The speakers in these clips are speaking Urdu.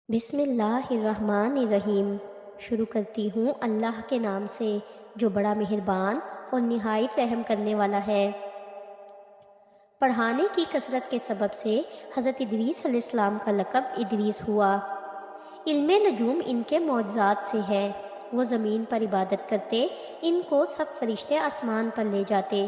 بسم اللہ الرحمن الرحیم۔ شروع کرتی ہوں اللہ کے نام سے جو بڑا مہربان اور نہایت رحم کرنے والا ہے۔ پڑھانے کی کثرت کے سبب سے حضرت ادریس علیہ السلام کا لقب ادریس ہوا۔ علم نجوم ان کے معجزات سے ہے۔ وہ زمین پر عبادت کرتے، ان کو سب فرشتے آسمان پر لے جاتے۔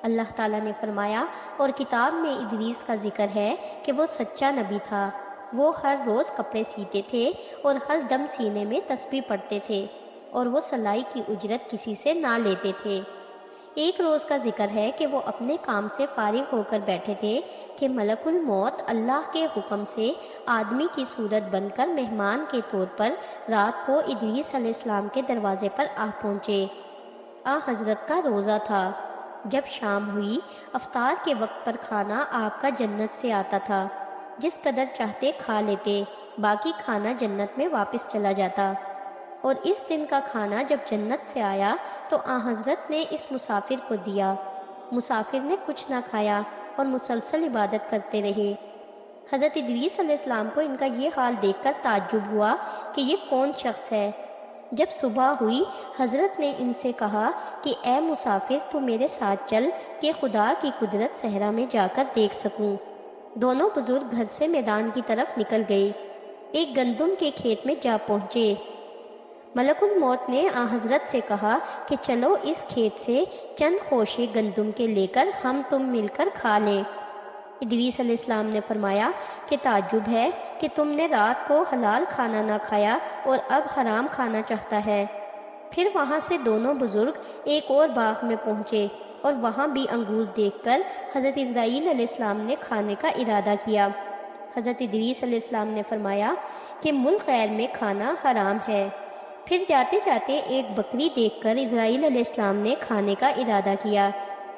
اللہ تعالیٰ نے فرمایا، اور کتاب میں ادریس کا ذکر ہے کہ وہ سچا نبی تھا۔ وہ ہر روز کپڑے سیتے تھے اور ہر دم سینے میں تسبیح پڑھتے تھے، اور وہ سلائی کی اجرت کسی سے نہ لیتے تھے۔ ایک روز کا ذکر ہے کہ وہ اپنے کام سے فارغ ہو کر بیٹھے تھے کہ ملک الموت اللہ کے حکم سے آدمی کی صورت بن کر مہمان کے طور پر رات کو ادریس علیہ السلام کے دروازے پر آ پہنچے۔ حضرت کا روزہ تھا۔ جب شام ہوئی، افطار کے وقت پر کھانا آپ کا جنت سے آتا تھا۔ جس قدر چاہتے کھا لیتے، باقی کھانا جنت میں واپس چلا جاتا۔ اور اس دن کا کھانا جب جنت سے آیا تو حضرت نے اس مسافر کو دیا۔ مسافر نے کچھ نہ کھایا اور مسلسل عبادت کرتے رہے۔ حضرت ادریس علیہ السلام کو ان کا یہ حال دیکھ کر تعجب ہوا کہ یہ کون شخص ہے۔ جب صبح ہوئی، حضرت نے ان سے کہا کہ اے مسافر، تو میرے ساتھ چل کہ خدا کی قدرت صحرا میں جا کر دیکھ سکوں۔ دونوں بزرگ گھر سے میدان کی طرف نکل گئے۔ ایک گندم کے کھیت میں جا پہنچے۔ ملک الموت نے حضرت سے کہا کہ چلو اس کھیت سے چند خوشے گندم کے لے کر ہم تم مل کر کھا لیں۔ ادریس علیہ السلام نے فرمایا کہ تعجب ہے کہ تم نے رات کو حلال کھانا نہ کھایا اور اب حرام کھانا چاہتا ہے۔ پھر وہاں سے دونوں بزرگ ایک اور باغ میں پہنچے اور وہاں بھی انگور دیکھ کر حضرت اسرائیل علیہ السلام نے کھانے کا ارادہ کیا۔ حضرت ادریس علیہ السلام نے فرمایا کہ ملک غیر میں کھانا حرام ہے۔ پھر جاتے جاتے ایک بکری دیکھ کر اسرائیل علیہ السلام نے کھانے کا ارادہ کیا۔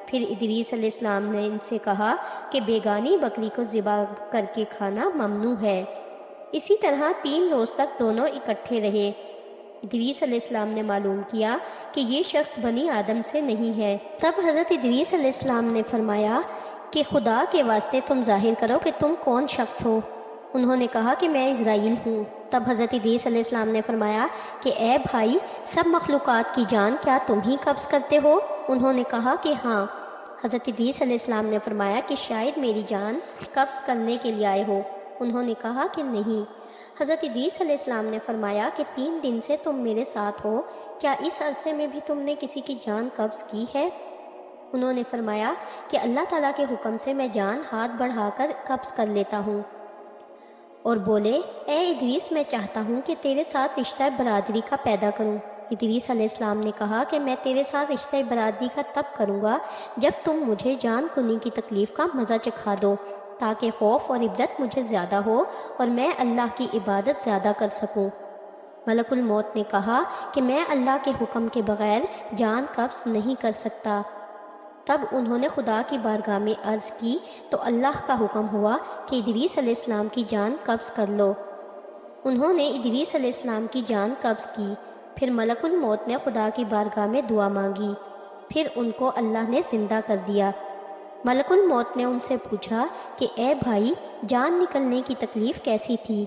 پھر ادریس علیہ السلام نے ان سے کہا کہ بیگانی بکری کو ذبح کر کے کھانا ممنوع ہے۔ اسی طرح 3 روز تک دونوں اکٹھے رہے۔ ادریس علیہ السلام نے معلوم کیا کہ یہ شخص بنی آدم سے نہیں ہے۔ تب حضرت ادریس علیہ السلام نے فرمایا کہ خدا کے واسطے تم ظاہر کرو کہ تم کون شخص ہو۔ انہوں نے کہا کہ میں اسرائیل ہوں۔ تب حضرت ادریس علیہ السلام نے فرمایا کہ اے بھائی، سب مخلوقات کی جان کیا تم ہی قبض کرتے ہو؟ انہوں نے کہا کہ ہاں۔ حضرت ادریس علیہ السلام نے فرمایا کہ شاید میری جان قبض کرنے کے لیے آئے ہو۔ انہوں نے کہا کہ نہیں۔ حضرت ادریس علیہ السلام نے فرمایا کہ 3 دن سے تم میرے ساتھ ہو، کیا اس عرصے میں بھی تم نے کسی کی جان قبض کی ہے؟ انہوں نے فرمایا کہ اللہ تعالیٰ کے حکم سے میں جان ہاتھ بڑھا کر قبض کر لیتا ہوں۔ اور بولے، اے ادریس، میں چاہتا ہوں کہ تیرے ساتھ رشتہ برادری کا پیدا کروں۔ ادریس علیہ السلام نے کہا کہ میں تیرے ساتھ رشتہ برادری کا تب کروں گا جب تم مجھے جان کنی کی تکلیف کا مزہ چکھا دو، تاکہ خوف اور عبرت مجھے زیادہ ہو اور میں اللہ کی عبادت زیادہ کر سکوں۔ ملک الموت نے کہا کہ میں اللہ کے حکم کے بغیر جان قبض نہیں کر سکتا۔ تب انہوں نے خدا کی بارگاہ میں عرض کی تو اللہ کا حکم ہوا کہ ادریس علیہ السلام کی جان قبض کر لو۔ انہوں نے ادریس علیہ السلام کی جان قبض کی۔ پھر ملک الموت نے خدا کی بارگاہ میں دعا مانگی۔ پھر ان کو اللہ نے زندہ کر دیا۔ ملک الموت نے ان سے پوچھا کہ اے بھائی، جان نکلنے کی تکلیف کیسی تھی؟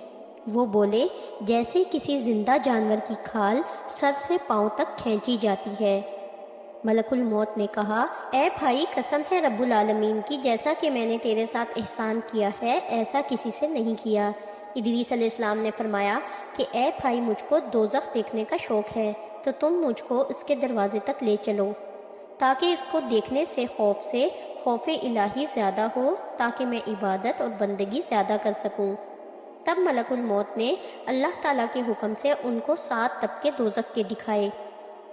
وہ بولے، جیسے کسی زندہ جانور کی کھال سر سے پاؤں تک کھینچی جاتی ہے۔ ملک الموت نے کہا، اے بھائی، قسم ہے رب العالمین کی، جیسا کہ میں نے تیرے ساتھ احسان کیا ہے ایسا کسی سے نہیں کیا۔ ادریس علیہ السلام نے فرمایا کہ اے بھائی، مجھ کو دوزخ دیکھنے کا شوق ہے، تو تم مجھ کو اس کے دروازے تک لے چلو، تاکہ اس کو دیکھنے سے خوف الہی زیادہ ہو، تاکہ میں عبادت اور بندگی زیادہ کر سکوں۔ تب ملک الموت نے اللہ تعالیٰ کے حکم سے ان کو 7 طبقے دوزخ کے دکھائے۔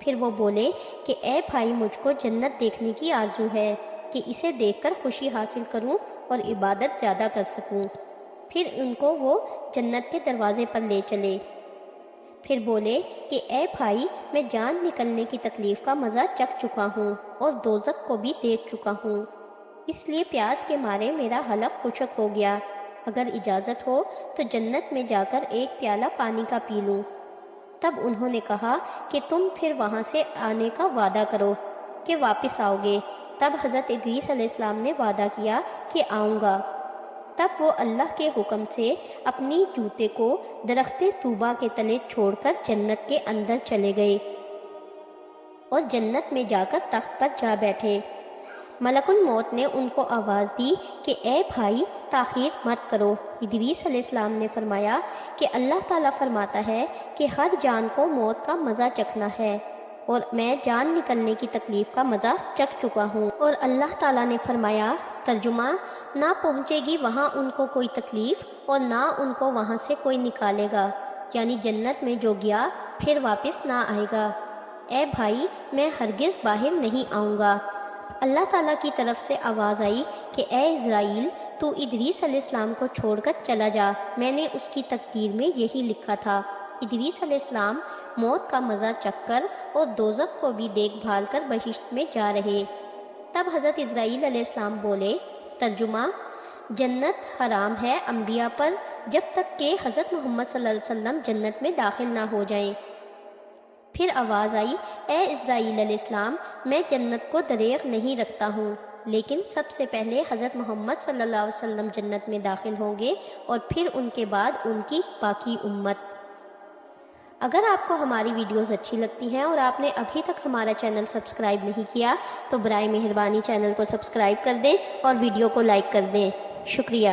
پھر وہ بولے کہ اے بھائی، مجھ کو جنت دیکھنے کی آرزو ہے کہ اسے دیکھ کر خوشی حاصل کروں اور عبادت زیادہ کر سکوں۔ پھر ان کو وہ جنت کے دروازے پر لے چلے۔ پھر بولے کہ اے بھائی، میں جان نکلنے کی تکلیف کا مزہ چکھ چکا ہوں اور دوزخ کو بھی دیکھ چکا ہوں، اس لیے پیاس کے مارے میرا حلق خشک ہو گیا۔ اگر اجازت ہو تو جنت میں جا کر ایک پیالہ پانی کا پی لوں۔ تب انہوں نے کہا کہ تم پھر وہاں سے آنے کا وعدہ کرو کہ واپس آؤ گے۔ تب حضرت ادریس علیہ السلام نے وعدہ کیا کہ آؤں گا۔ تب وہ اللہ کے حکم سے اپنی جوتے کو درخت طوبہ کے تلے چھوڑ کر جنت کے اندر چلے گئے اور جنت میں جا کر تخت پر جا بیٹھے۔ ملک الموت نے ان کو آواز دی کہ اے بھائی تاخیر مت کرو۔ ادریس علیہ السلام نے فرمایا کہ اللہ تعالیٰ فرماتا ہے کہ ہر جان کو موت کا مزہ چکھنا ہے اور میں جان نکلنے کی تکلیف کا مزہ چکھ چکا ہوں۔ اور اللہ تعالیٰ نے فرمایا، ترجمہ، نہ پہنچے گی وہاں ان کو کوئی تکلیف اور نہ ان کو وہاں سے کوئی نکالے گا، یعنی جنت میں جو گیا پھر واپس نہ آئے گا۔ اے بھائی میں ہرگز باہر نہیں آؤں گا۔ اللہ تعالیٰ کی طرف سے آواز آئی کہ اے اسرائیل تو ادریس علیہ السلام کو چھوڑ کر چلا جا، میں نے اس کی تقدیر میں یہی لکھا تھا۔ ادریس علیہ السلام موت کا مزہ چکھ کر اور دوزخ کو بھی دیکھ بھال کر بہشت میں جا رہے۔ تب حضرت اسرائیل علیہ السلام بولے، ترجمہ، جنت حرام ہے انبیاء پر جب تک کہ حضرت محمد صلی اللہ علیہ وسلم جنت میں داخل نہ ہو جائیں۔ پھر آواز آئی، اے اسرائیل علیہ السلام میں جنت کو دریغ نہیں رکھتا ہوں، لیکن سب سے پہلے حضرت محمد صلی اللہ علیہ وسلم جنت میں داخل ہوں گے اور پھر ان کے بعد ان کی باقی امت۔ اگر آپ کو ہماری ویڈیوز اچھی لگتی ہیں اور آپ نے ابھی تک ہمارا چینل سبسکرائب نہیں کیا تو برائے مہربانی چینل کو سبسکرائب کر دیں اور ویڈیو کو لائک کر دیں۔ شکریہ۔